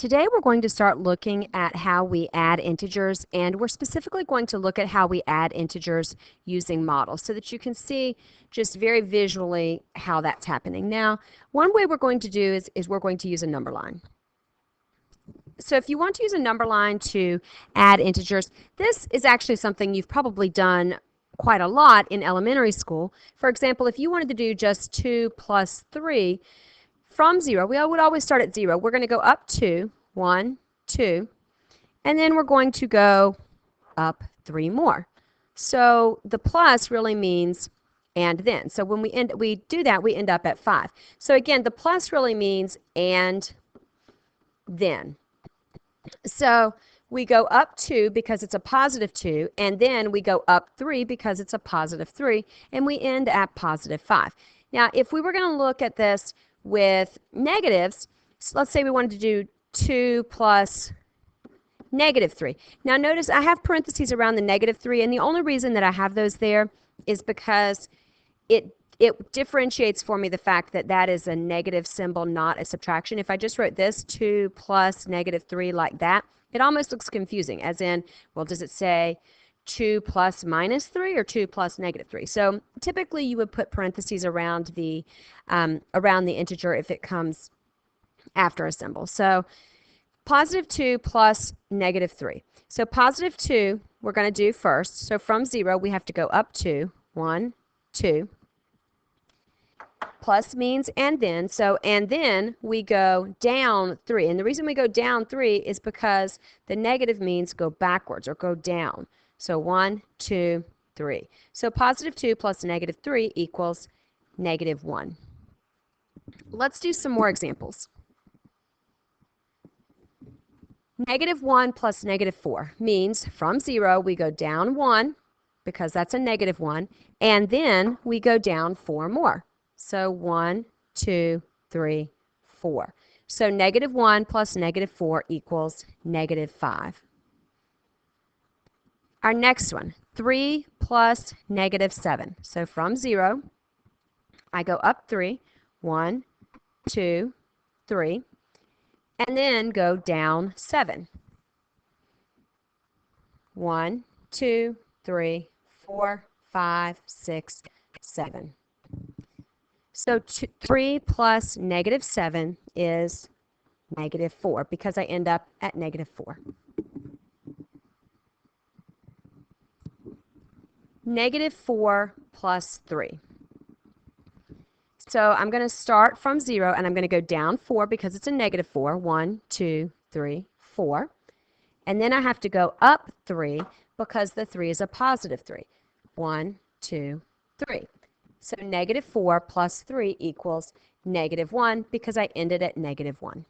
Today we're going to start looking at how we add integers, and we're specifically going to look at how we add integers using models so that you can see just very visually how that's happening. Now, one way we're going to do is we're going to use a number line. So if you want to use a number line to add integers, this is actually something you've probably done quite a lot in elementary school. For example, if you wanted to do just 2 plus 3, from 0, we would always start at 0. We're going to go up 2, 1, 2, and then we're going to go up 3 more. So the plus really means and then. So when we do that, we end up at 5. So again, the plus really means and then. So we go up 2 because it's a positive 2, and then we go up 3 because it's a positive 3, and we end at positive 5. Now, if we were going to look at this with negatives, so let's say we wanted to do 2 plus negative 3. Now notice I have parentheses around the negative 3, and the only reason that I have those there is because it differentiates for me the fact that that is a negative symbol, not a subtraction. If I just wrote this 2 plus negative 3 like that, it almost looks confusing, as in, well, does it say 2 plus minus 3 or 2 plus negative 3? So typically you would put parentheses around the integer if it comes after a symbol. So positive 2 plus negative 3. So positive 2 we're going to do first. So from 0 we have to go up 2, 1, 2. Plus means and then. So and then we go down 3. And the reason we go down 3 is because the negative means go backwards or go down. So 1, 2, 3. So positive 2 plus negative 3 equals negative 1. Let's do some more examples. Negative 1 plus negative 4 means from 0 we go down 1 because that's a negative 1, and then we go down 4 more. So 1, 2, 3, 4. So negative 1 plus negative 4 equals negative 5. Our next one, 3 plus negative 7. So from 0, I go up 3, 1, 2, 3, and then go down 7. 1, 2, 3, 4, 5, 6, 7. So 3 plus negative 7 is negative 4 because I end up at negative 4. Negative 4 plus 3. So I'm going to start from 0 and I'm going to go down 4 because it's a negative 4. 1, 2, 3, 4. And then I have to go up 3 because the 3 is a positive 3. 1, 2, 3. So negative 4 plus 3 equals negative 1 because I ended at negative 1.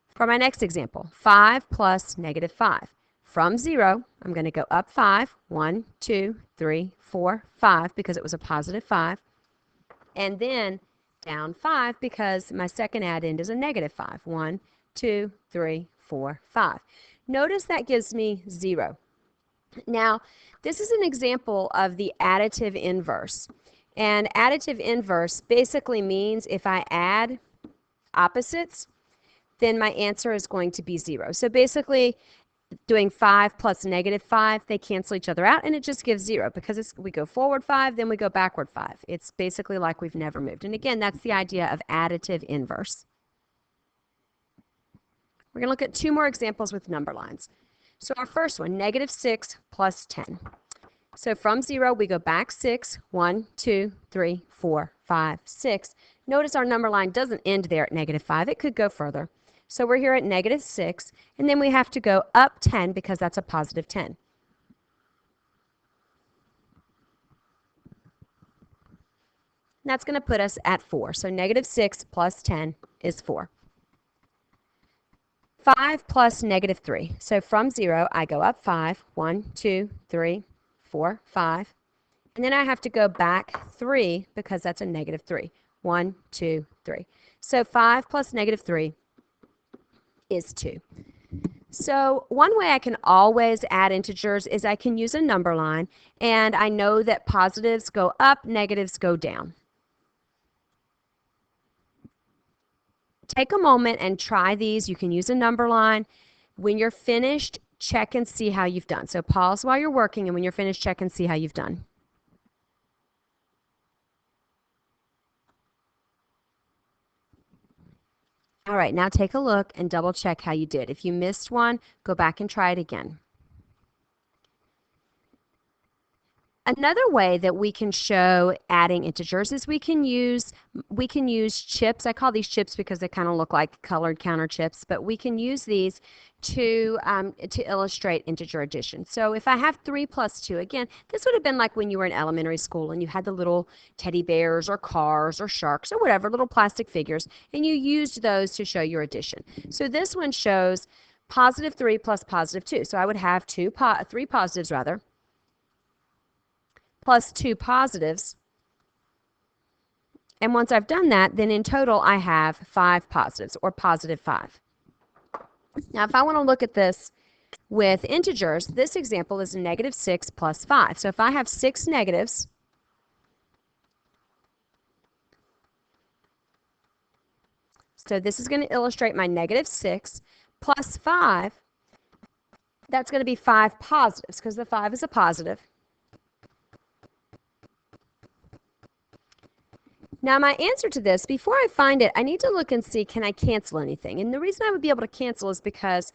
For my next example, 5 plus negative 5. From 0, I'm going to go up 5, 1, 2, 3, 4, 5 because it was a positive 5. And then down 5 because my second addend is a negative 5. 1, 2, 3, 4, 5. Notice that gives me 0. Now, this is an example of the additive inverse. And additive inverse basically means if I add opposites, then my answer is going to be 0. So basically, doing 5 plus negative 5, they cancel each other out, and it just gives 0 because we go forward 5, then we go backward 5. It's basically like we've never moved. And again, that's the idea of additive inverse. We're going to look at 2 more examples with number lines. So our first one, negative 6 plus 10. So from 0, we go back 6, 1, 2, 3, 4, 5, 6. Notice our number line doesn't end there at negative 5. It could go further. So we're here at negative 6, and then we have to go up 10 because that's a positive 10. And that's going to put us at 4. So negative 6 plus 10 is 4. 5 plus negative 3. So from 0, I go up 5, 1, 2, 3, 4, 5. And then I have to go back 3 because that's a negative 3. 1, 2, 3. So 5 plus negative 3 is 2. So one way I can always add integers is I can use a number line, and I know that positives go up, negatives go down. Take a moment and try these. You can use a number line. When you're finished, check and see how you've done. So pause while you're working, and when you're finished, check and see how you've done. All right, now take a look and double check how you did. If you missed one, go back and try it again. Another way that we can show adding integers is we can use chips. I call these chips because they kind of look like colored counter chips, but we can use these to illustrate integer addition. So if I have 3 plus 2, again, this would have been like when you were in elementary school and you had the little teddy bears or cars or sharks or whatever, little plastic figures, and you used those to show your addition. So this one shows positive 3 plus positive 2. So I would have 3 positives rather, plus 2 positives. And once I've done that, then in total I have 5 positives, or positive 5. Now if I want to look at this with integers, this example is negative 6 plus 5. So if I have 6 negatives, so this is going to illustrate my negative 6 plus 5. That's going to be 5 positives because the 5 is a positive. Now my answer to this, before I find it, I need to look and see, can I cancel anything? And the reason I would be able to cancel is because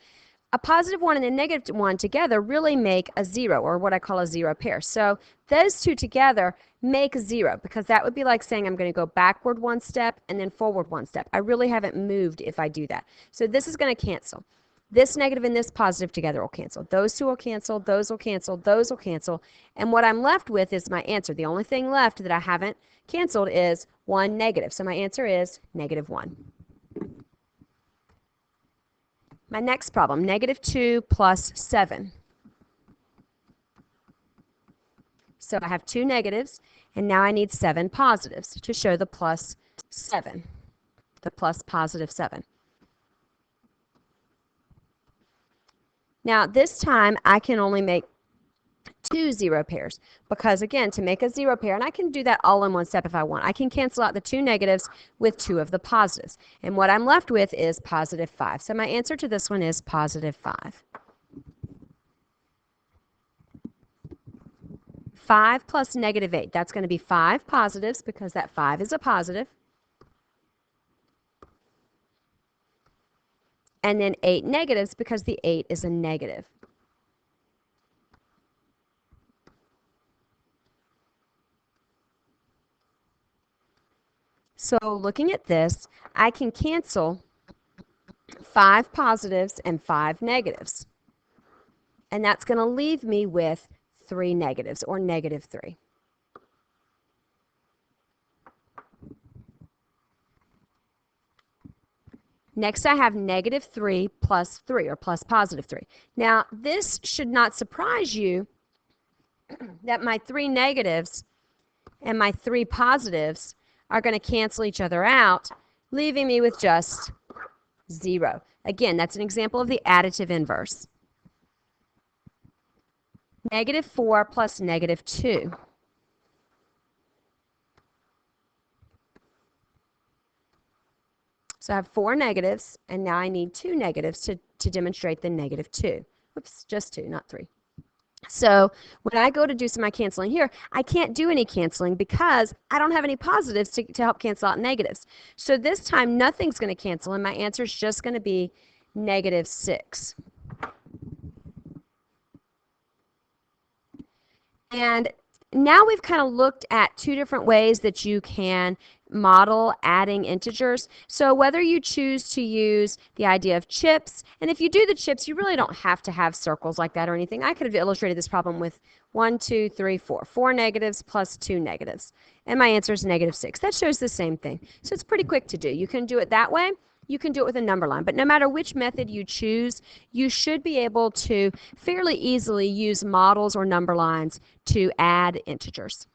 a positive 1 and a negative 1 together really make a 0, or what I call a 0 pair. So those two together make 0, because that would be like saying I'm going to go backward 1 step and then forward 1 step. I really haven't moved if I do that. So this is going to cancel. This negative and this positive together will cancel. Those two will cancel, those will cancel, those will cancel. And what I'm left with is my answer. The only thing left that I haven't canceled is 1 negative. So my answer is negative 1. My next problem, negative 2 plus 7. So I have 2 negatives, and now I need 7 positives to show the plus 7, the plus positive 7. Now this time I can only make 2 0 pairs, because again, to make a 0 pair, and I can do that all in one step if I want, I can cancel out the 2 negatives with 2 of the positives. And what I'm left with is positive 5. So my answer to this one is positive 5. 5 plus negative 8, that's going to be 5 positives because that 5 is a positive. And then 8 negatives because the 8 is a negative. So looking at this, I can cancel 5 positives and 5 negatives. And that's going to leave me with 3 negatives, or negative 3. Next, I have negative 3 plus 3, or plus positive 3. Now, this should not surprise you that my 3 negatives and my 3 positives are going to cancel each other out, leaving me with just 0. Again, that's an example of the additive inverse. Negative 4 plus negative 2. So I have 4 negatives, and now I need 2 negatives to demonstrate the negative 2. Oops, just 2, not 3. So when I go to do some of my canceling here, I can't do any canceling because I don't have any positives to help cancel out negatives. So this time, nothing's going to cancel, and my answer is just going to be negative 6. And now we've kind of looked at 2 different ways that you can model adding integers. So whether you choose to use the idea of chips, and if you do the chips, you really don't have to have circles like that or anything. I could have illustrated this problem with 1, 2, 3, 4. 4 negatives plus 2 negatives. And my answer is negative 6. That shows the same thing. So it's pretty quick to do. You can do it that way. You can do it with a number line. But no matter which method you choose, you should be able to fairly easily use models or number lines to add integers.